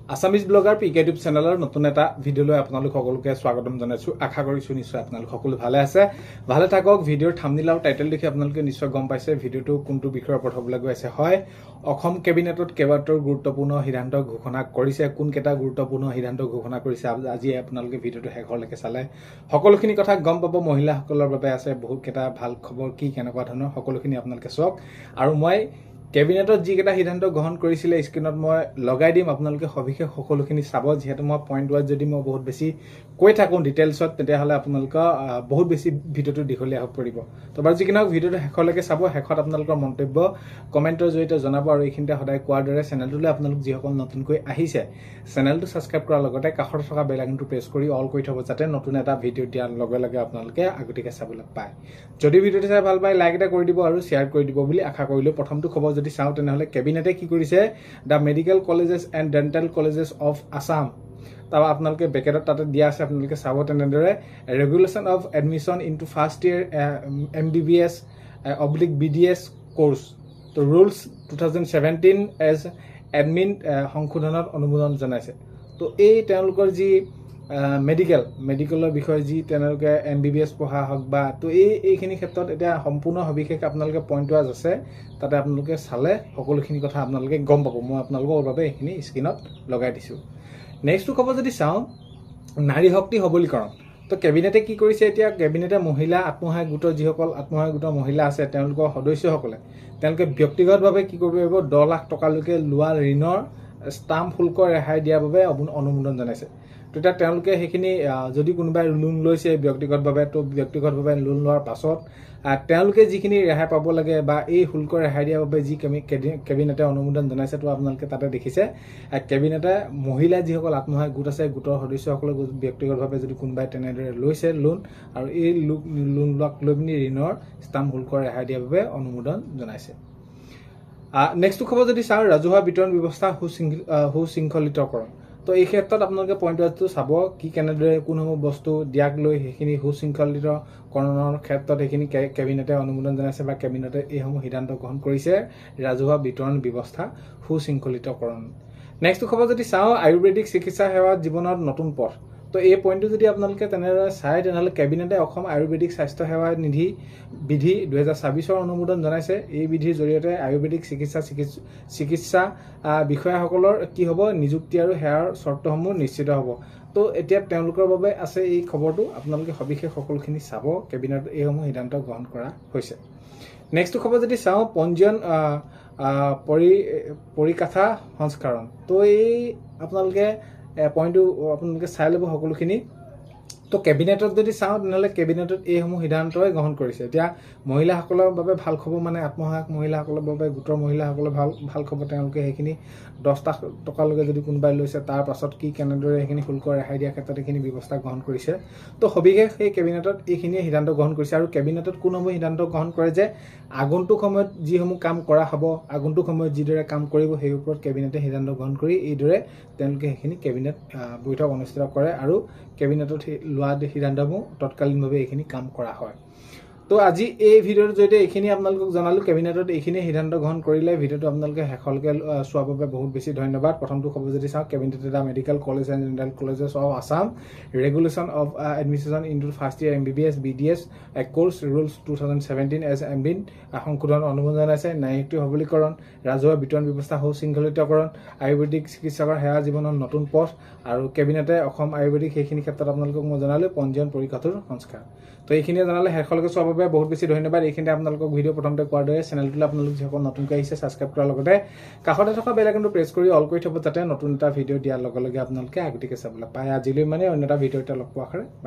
Assamese blogger পিকে YouTube চেনেলৰ নতুন এটা ভিডিঅ'লৈ আপোনালোক সকলোকে স্বাগতম জনাইছো। আশা কৰিছো নিশ্চয় আপোনালোক সকলো ভালে আছে, ভালে থাকক। ভিডিঅ'ৰ থাম্বনেইল আৰু টাইটেল দেখি আপোনালোকে নিশ্চয় গম পাইছে ভিডিঅ'টো কোনটো বিষয়ৰ ওপৰত হ'বলৈ গৈ আছে। হয়, অসম কেবিনেটত কেইবাটাও গুৰুত্বপূৰ্ণ সিদ্ধান্ত ঘোষণা কৰিছে। কোনকেইটা গুৰুত্বপূৰ্ণ সিদ্ধান্ত ঘোষণা কৰিছে আজি আপোনালোকে ভিডিঅ'টো শেষলৈকে চালে সকলোখিনি কথা গম পাব। মহিলাসকলৰ বাবে আছে বহুতকেইটা ভাল খবৰ, কি কেনেকুৱা ধৰণৰ সকলোখিনি আপোনালোকে চাওক। আৰু মই কেবিনেটত যিকেইটা সিদ্ধান্ত গ্ৰহণ কৰিছিলে স্ক্ৰীনত মই লগাই দিম, আপোনালোকে সবিশেষ সকলোখিনি চাব। যিহেতু মই পইণ্ট ৱাইজ যদি মই বহুত বেছি কৈ থাকোঁ ডিটেইলছত, তেতিয়াহ'লে আপোনালোকৰ বহুত বেছি ভিডিঅ'টো দীঘলীয়া হৈ পৰিব। তো বাৰু যিকি নহওক ভিডিঅ'টো শেষলৈকে চাব। শেষত আপোনালোকৰ মন্তব্য কমেণ্টৰ জৰিয়তে জনাব। আৰু এইখিনিতে সদায় কোৱাৰ দৰে চেনেলটোলৈ আপোনালোক যিসকল নতুনকৈ আহিছে চেনেলটো ছাবস্ক্ৰাইব কৰাৰ লগতে কাষত থকা বেল আইকনটো প্ৰেছ কৰি অল কৰি থ'ব, যাতে নতুন এটা ভিডিঅ' দিয়াৰ লগে লগে আপোনালোকে আগতীয়াকৈ চাবলৈ পায়। যদি ভিডিঅ'টো চাই ভাল পায় লাইক এটা কৰি দিব আৰু শ্বেয়াৰ কৰি দিব বুলি আশা কৰিলোঁ। প্ৰথমটো খবৰ যদি চাওঁ তেনেহ'লে কেবিনেটে কি কৰিছে, the medical colleges and dental colleges of Assam, তাৰ আপোনালোকে বেকেটত তাতে দিয়া আছে, আপোনালোকে চাব তেনেদৰে regulation of admission into first year MBBS BDS course, তো ৰুলছ 2017 এজ এডমিন সংশোধনত অনুমোদন জনাইছে। তো এই তেওঁলোকৰ যি মেডিকেলৰ বিষয়ে যি তেওঁলোকে MBBS পঢ়া হওক বা তো এইখিনি ক্ষেত্ৰত এতিয়া সম্পূৰ্ণ সবিশেষ আপোনালোকে পইণ্ট ৱাইজ আছে, তাতে আপোনালোকে চালে সকলোখিনি কথা আপোনালোকে গম পাব। মই আপোনালোকৰ বাবে এইখিনি স্ক্ৰীনত লগাই দিছোঁ। নেক্সটটো খবৰ যদি চাওঁ, নাৰী শক্তি সবলীকৰণ। তো কেবিনেটে কি কৰিছে, এতিয়া কেবিনেটে মহিলা আত্মসহায়ক গোটৰ যিসকল আত্মসহায়ক গোটৰ মহিলা আছে তেওঁলোকৰ সদস্যসকলে তেওঁলোকে ব্যক্তিগতভাৱে কি কৰিব পাৰিব, 10 লাখ টকালৈকে লোৱা ঋণৰ ষ্টাম্প শুল্ক ৰেহাই দিয়াৰ বাবে অনুমোদন জনাইছে। তেতিয়া তেওঁলোকে সেইখিনি যদি কোনোবাই লোন লৈছে ব্যক্তিগতভাৱে, তো ব্যক্তিগতভাৱে লোন লোৱাৰ পাছত তেওঁলোকে যিখিনি ৰেহাই পাব লাগে বা এই শুল্ক ৰেহাই দিয়াৰ বাবে যি কেবিনেটে অনুমোদন জনাইছে, তো আপোনালোকে তাতে দেখিছে কেবিনেটে মহিলা যিসকল আত্মসহায়ক গোট আছে গোটৰ সদস্যসকলক ব্যক্তিগতভাৱে যদি কোনোবাই তেনেদৰে লৈছে লোন, আৰু এই লোন লৈ পিনি ঋণৰ ষ্টাম্প শুল্ক ৰেহাই দিয়াৰ বাবে অনুমোদন জনাইছে। নেক্সটটো খবৰ যদি চাওঁ, ৰাজহুৱা বিতৰণ ব্যৱস্থা সুশৃংখলিতকৰণ। তো এই ক্ষেত্ৰত আপোনালোকে পইণ্ট ৱাইজটো চাব, কি কেনেদৰে কোনসমূহ বস্তু দিয়াক লৈ সেইখিনি সুশৃংখলিতকৰণৰ ক্ষেত্ৰত সেইখিনি কেবিনেটে অনুমোদন জনাইছে বা কেবিনেটে এইসমূহ সিদ্ধান্ত গ্ৰহণ কৰিছে। ৰাজহুৱা বিতৰণ ব্যৱস্থা সুশৃংখলিতকৰণ। নেক্সটটো খবৰ যদি চাওঁ, আয়ুৰ্বেদিক চিকিৎসা সেৱা জীৱনত নতুন পথ। তো এই পইণ্টটো যদি আপোনালোকে তেনেদৰে চায় তেনেহ'লে কেবিনেটে অসম আয়ুৰ্বেদিক স্বাস্থ্য সেৱা নিধি বিধি 2024 অনুমোদন জনাইছে। এই বিধিৰ জৰিয়তে আয়ুৰ্বেদিক চিকিৎসা বিষয়াসকলৰ কি হ'ব, নিযুক্তি আৰু সেৱাৰ চৰ্তসমূহ নিশ্চিত হ'ব। তো এতিয়া তেওঁলোকৰ বাবে আছে এই খবৰটো, আপোনালোকে সবিশেষ সকলোখিনি চাব। কেবিনেটত এইসমূহ সিদ্ধান্ত গ্ৰহণ কৰা হৈছে। নেক্সটটো খবৰ যদি চাওঁ, পঞ্জীয়ন পৰিকাঠা সংস্কৰণ। তো এই আপোনালোকে পইণ্টটো আপোনালোকে চাই ল'ব সকলোখিনি। তো কেবিনেটত যদি চাওঁ তেনেহ'লে কেবিনেটত এইসমূহ সিদ্ধান্তই গ্ৰহণ কৰিছে। এতিয়া মহিলাসকলৰ বাবে ভাল খবৰ, মানে আত্মসহায়ক মহিলাসকলৰ বাবে গোটৰ মহিলাসকলৰ ভাল খবৰ। তেওঁলোকে সেইখিনি 10 লাখ টকালৈকে যদি কোনোবাই লৈছে, তাৰ পাছত কি কেনেদৰে সেইখিনি শুল্ক ৰেহাই দিয়াৰ ক্ষেত্ৰত এইখিনি ব্যৱস্থা গ্ৰহণ কৰিছে। তো সবিশেষ সেই কেবিনেটত এইখিনিয়ে সিদ্ধান্ত গ্ৰহণ কৰিছে। আৰু কেবিনেটত কোনসমূহ সিদ্ধান্ত গ্ৰহণ কৰে যে আগন্তুক সময়ত যিসমূহ কাম কৰা হ'ব, আগন্তুক সময়ত যিদৰে কাম কৰিব, সেই ওপৰত কেবিনেটে সিদ্ধান্ত গ্ৰহণ কৰি এইদৰে তেওঁলোকে সেইখিনি কেবিনেট বৈঠক অনুষ্ঠিত কৰে আৰু কেবিনেটত লোৱা সিদ্ধান্তসমূহ তৎকালীনভাৱে এইখিনি কাম কৰা হয়। তো আজি এই ভিডিঅ'ৰ জৰিয়তে এইখিনি আপোনালোকক জনালোঁ, কেবিনেটত এইখিনি সিদ্ধান্ত গ্ৰহণ কৰিলে। ভিডিঅ'টো আপোনালোকে শেষলৈকে চোৱাৰ বাবে বহুত বেছি ধন্যবাদ। প্ৰথমটো খবৰ যদি চাওঁ, কেবিনেটে the medical college and dental colleges of Assam regulation of admission into first year MBBS BDS course rules 2017 as admin সংশোধন অনুমোদন জনাইছে। ন্যায়িক সবলীকৰণ, ৰাজহুৱা বিতৰণ ব্যৱস্থা সুশৃংখলিতকৰণ, আয়ুৰ্বেদিক চিকিৎসকৰ সেৱা জীৱনৰ নতুন পথ, আৰু কেবিনেটে অসম আয়ুৰ্বেদিক সেইখিনি ক্ষেত্ৰত আপোনালোকক মই জনালোঁ পঞ্জীয়ন পৰিকাঠৰ সংস্কাৰ। তো এইখিনিয়ে জনালে শেষলৈকে চোৱাৰ বাবে বহুত বেছি ধন্যবাদ। এইখিনিতে আপোনালোকক ভিডিঅ' প্ৰথমতে কোৱাৰ দৰে চেনেলটোলৈ আপোনালোক যিসকল নতুনকৈ আহিছে ছাবস্ক্ৰাইব কৰাৰ লগতে কাষতে থকা বেল আইকনটো প্ৰেছ কৰি অল কৰি থ'ব, যাতে নতুন এটা ভিডিঅ' দিয়াৰ লগে লগে আপোনালোকে আগতীয়াকৈ চাবলৈ পায়। আজিলৈ মানে অন্য এটা ভিডিঅ' এটা লগ পোৱাৰ আশাৰে বাই।